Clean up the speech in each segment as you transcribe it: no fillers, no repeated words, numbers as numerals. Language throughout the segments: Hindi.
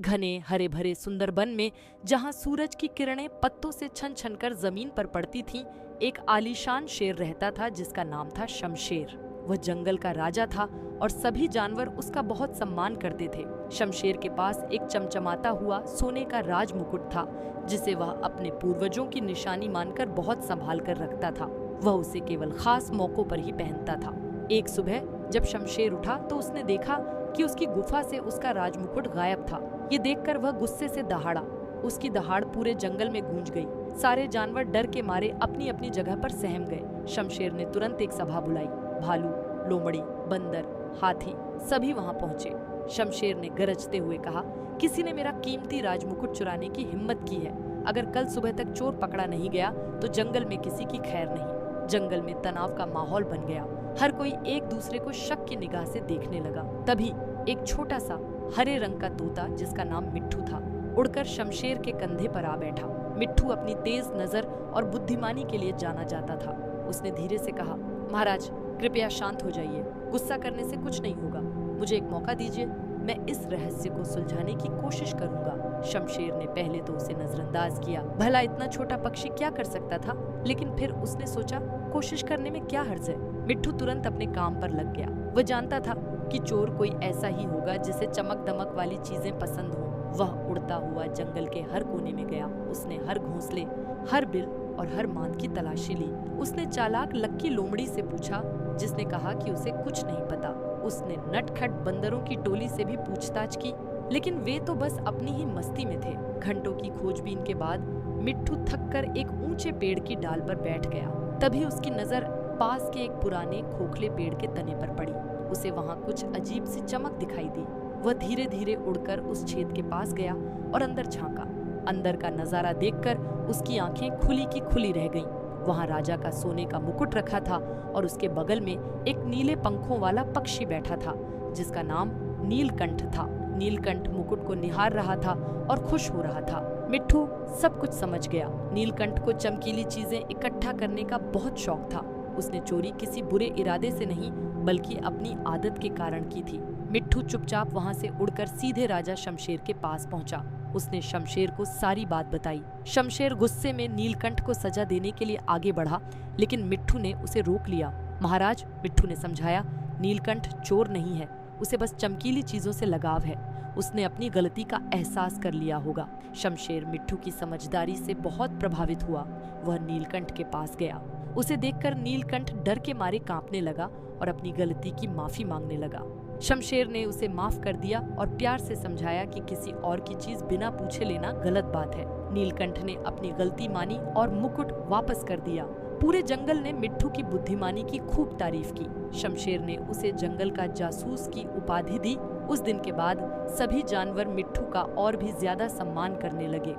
घने हरे भरे सुंदरबन में जहां सूरज की किरणें पत्तों से छन छन कर जमीन पर पड़ती थीं, एक आलीशान शेर रहता था जिसका नाम था शमशेर। वह जंगल का राजा था और सभी जानवर उसका बहुत सम्मान करते थे। शमशेर के पास एक चमचमाता हुआ सोने का राज मुकुट था जिसे वह अपने पूर्वजों की निशानी मानकर बहुत संभाल कर रखता था। वह उसे केवल खास मौकों पर ही पहनता था। एक सुबह जब शमशेर उठा तो उसने देखा कि उसकी गुफा से उसका राजमुकुट गायब था। ये देखकर वह गुस्से से दहाड़ा। उसकी दहाड़ पूरे जंगल में गूंज गई। सारे जानवर डर के मारे अपनी अपनी जगह पर सहम गए। शमशेर ने तुरंत एक सभा बुलाई। भालू, लोमड़ी, बंदर, हाथी सभी वहां पहुंचे। शमशेर ने गरजते हुए कहा, किसी ने मेरा कीमती राजमुकुट चुराने की हिम्मत की है। अगर कल सुबह तक चोर पकड़ा नहीं गया तो जंगल में किसी की खैर नहीं। जंगल में तनाव का माहौल बन गया। हर कोई एक दूसरे को शक की निगाह से देखने लगा। तभी एक छोटा सा हरे रंग का तोता जिसका नाम मिट्ठू था, उड़कर शमशेर के कंधे पर आ बैठा। मिट्ठू अपनी तेज नजर और बुद्धिमानी के लिए जाना जाता था। उसने धीरे से कहा, महाराज कृपया शांत हो जाइए। गुस्सा करने से कुछ नहीं होगा। मुझे एक मौका दीजिए, मैं इस रहस्य को सुलझाने की कोशिश करूंगा। शमशेर ने पहले तो उसे नजरअंदाज किया। भला इतना छोटा पक्षी क्या कर सकता था, लेकिन फिर उसने सोचा कोशिश करने में क्या हर्ज है। मिट्ठू तुरंत अपने काम पर लग गया। वह जानता था कि चोर कोई ऐसा ही होगा जिसे चमक दमक वाली चीजें पसंद हो। वह उड़ता हुआ जंगल के हर कोने में गया। उसने हर घोंसले, हर बिल और हर मांद की तलाशी ली। उसने चालाक लक्की लोमड़ी से पूछा, जिसने कहा कि उसे कुछ नहीं पता। उसने नटखट बंदरों की टोली से भी पूछताछ की, लेकिन वे तो बस अपनी ही मस्ती में थे। घंटों की खोजबीन के बाद मिट्ठू थककर एक ऊंचे पेड़ की डाल पर बैठ गया। तभी उसकी नजर पास के एक पुराने खोखले पेड़ के तने पर पड़ी। उसे वहां कुछ अजीब सी चमक दिखाई दी। वह धीरे धीरे उड़कर उस छेद के पास गया और अंदर झांका। अंदर का नजारा देखकर उसकी आंखें खुली की खुली रह गईं। वहां राजा का सोने का मुकुट रखा था और उसके बगल में एक नीले पंखों वाला पक्षी बैठा था जिसका नाम नीलकंठ था। नीलकंठ मुकुट को निहार रहा था और खुश हो रहा था। मिट्ठू सब कुछ समझ गया। नीलकंठ को चमकीली चीजें इकट्ठा करने का बहुत शौक था। उसने चोरी किसी बुरे इरादे से नहीं बल्कि अपनी आदत के कारण की थी। मिट्ठू चुपचाप वहां से उड़कर सीधे राजा शमशेर के पास पहुंचा। उसने शमशेर को सारी बात बताई। शमशेर गुस्से में नीलकंठ को सजा देने के लिए आगे बढ़ा, लेकिन मिट्ठू ने उसे रोक लिया। महाराज, मिट्ठू ने समझाया, नीलकंठ चोर नहीं है, उसे बस चमकीली चीजों से लगाव है। उसने अपनी गलती का एहसास कर लिया होगा। शमशेर मिट्ठू की समझदारी से बहुत प्रभावित हुआ। वह नीलकंठ के पास गया। उसे देखकर नीलकंठ डर के मारे कांपने लगा और अपनी गलती की माफी मांगने लगा। शमशेर ने उसे माफ कर दिया और प्यार से समझाया कि किसी और की चीज बिना पूछे लेना गलत बात है। नीलकंठ ने अपनी गलती मानी और मुकुट वापस कर दिया। पूरे जंगल ने मिट्ठू की बुद्धिमानी की खूब तारीफ की। शमशेर ने उसे जंगल का जासूस की उपाधि दी। उस दिन के बाद सभी जानवर मिट्ठू का और भी ज्यादा सम्मान करने लगे।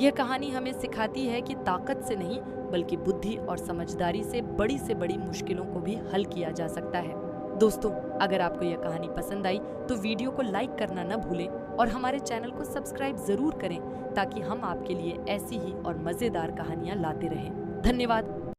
यह कहानी हमें सिखाती है कि ताकत से नहीं बल्कि बुद्धि और समझदारी से बड़ी मुश्किलों को भी हल किया जा सकता है। दोस्तों, अगर आपको यह कहानी पसंद आई तो वीडियो को लाइक करना न भूलें और हमारे चैनल को सब्सक्राइब जरूर करें ताकि हम आपके लिए ऐसी ही और मजेदार कहानियां लाते रहें। धन्यवाद।